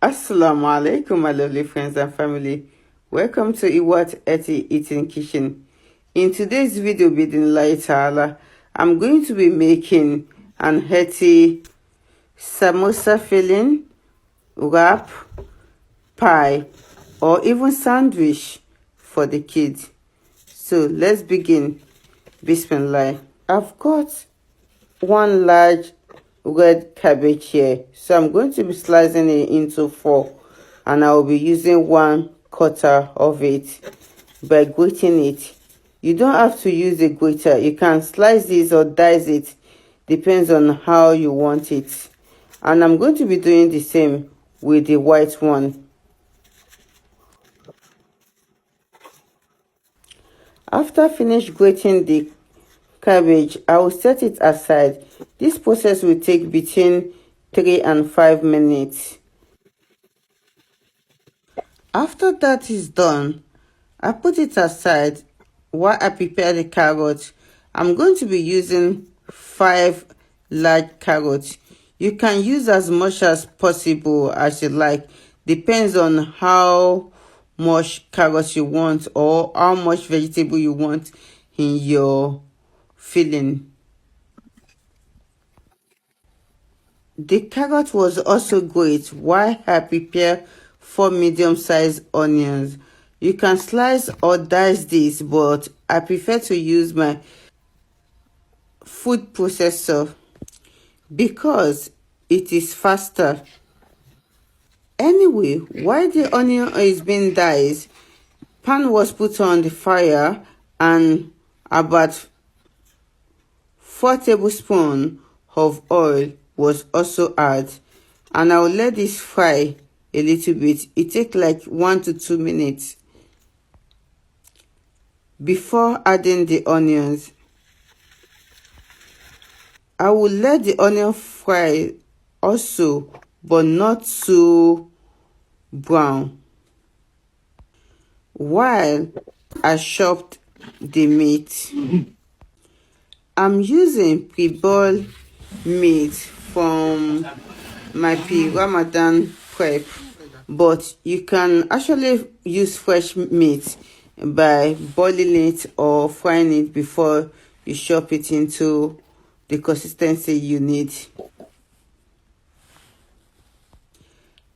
Assalamu alaikum, my lovely friends and family. Welcome to Iwat Eti Eating Kitchen. In today's video, Bidin Ta'ala, I'm going to be making an hearty samosa filling, wrap, pie, or even sandwich for the kids. So let's begin. Bismillah. I've got one large red cabbage here, so I'm going to be slicing it into 4, and I will be using 1/4 of it by grating it. You don't have to use a grater. You can slice this or dice it, depends on how you want it. And I'm going to be doing the same with the white one. After finish grating the cabbage, I will set it aside. This process will take between 3 and 5 minutes. After that is done, I put it aside while I prepare the carrots. I'm going to be using 5 large carrots. You can use as much as possible as you like. Depends on how much carrots you want or how much vegetable you want in your filling. The carrot was also great while I prepare 4 medium-sized onions. You can slice or dice this, but I prefer to use my food processor because it is faster. Anyway, while the onion is being diced, pan was put on the fire and about 4 tablespoons of oil was also added, and I'll let this fry a little bit. It takes like 1 to 2 minutes before adding the onions. I will let the onion fry also, but not too brown, while I chopped the meat. I'm using pre-boiled meat from my pre-Ramadan prep, but you can actually use fresh meat by boiling it or frying it before you chop it into the consistency you need.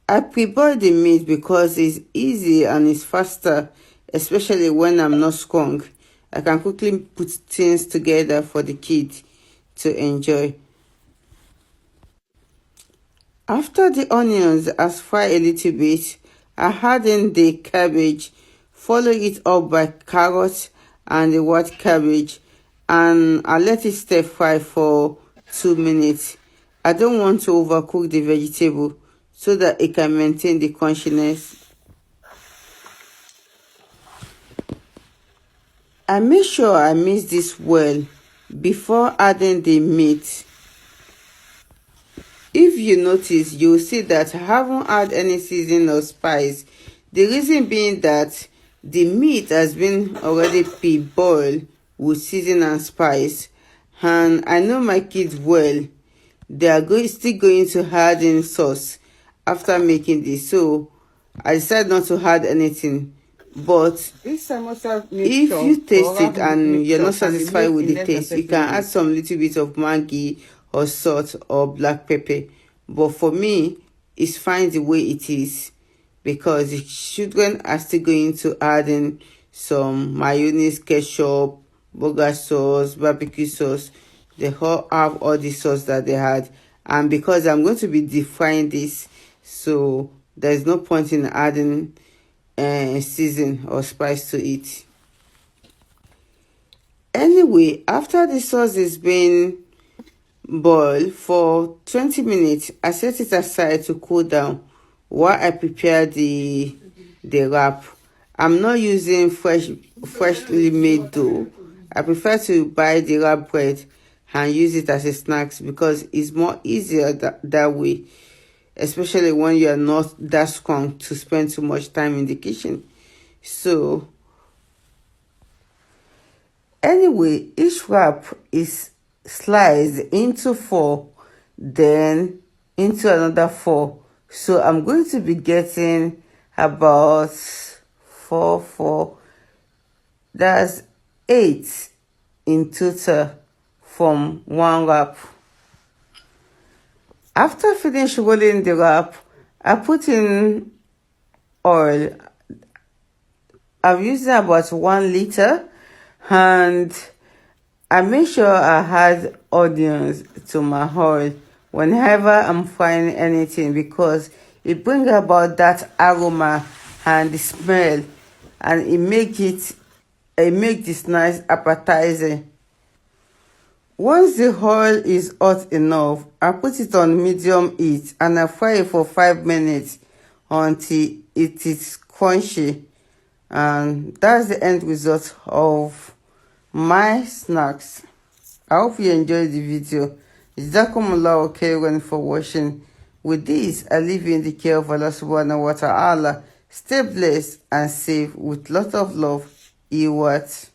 I pre-boil the meat because it's easy and it's faster, especially when I'm not strong. I can quickly put things together for the kids to enjoy. After the onions has fried a little bit, I add in the cabbage, follow it up by carrots and the white cabbage, and I let it stir fry for 2 minutes. I don't want to overcook the vegetable so that it can maintain the crunchiness. I make sure I mix this well before adding the meat. If you notice, you'll see that I haven't had any seasoning or spice. The reason being that the meat has been already pre-boiled with seasoning and spice, and I know my kids well. They are still going to add in sauce after making this, so I decided not to add anything. But if you taste it and you're not satisfied with the taste, you can add some little bit of Maggi or salt or black pepper. But for me, it's fine the way it is, because the children are still going to add in some mayonnaise, ketchup, burger sauce, barbecue sauce. They all have all the sauce that they had, and because I'm going to be deep frying this, so there's no point in adding season or spice to it. Anyway, after the sauce is being boiled for 20 minutes, I set it aside to cool down while I prepare the wrap. I'm not using freshly made dough. I prefer to buy the wrap bread and use it as a snack because it's more easier that way, especially when you are not that strong to spend too much time in the kitchen. So anyway, each wrap is sliced into 4, then into another 4 So I'm going to be getting about four, that's 8 in total from one wrap. After finish rolling the wrap, I put in oil. I'm using about 1 liter, and I make sure I add onions to my oil whenever I'm frying anything, because it brings about that aroma and the smell, and it make this nice appetizing. Once the oil is hot enough, I put it on medium heat and I fry it for 5 minutes until it is crunchy. And that's the end result of my snacks. I hope you enjoyed the video. Jazakumullahu khairan for watching. With this, I leave you in the care of Allah subhanahu wa ta'ala. Stay blessed and safe with lots of love. Iwat.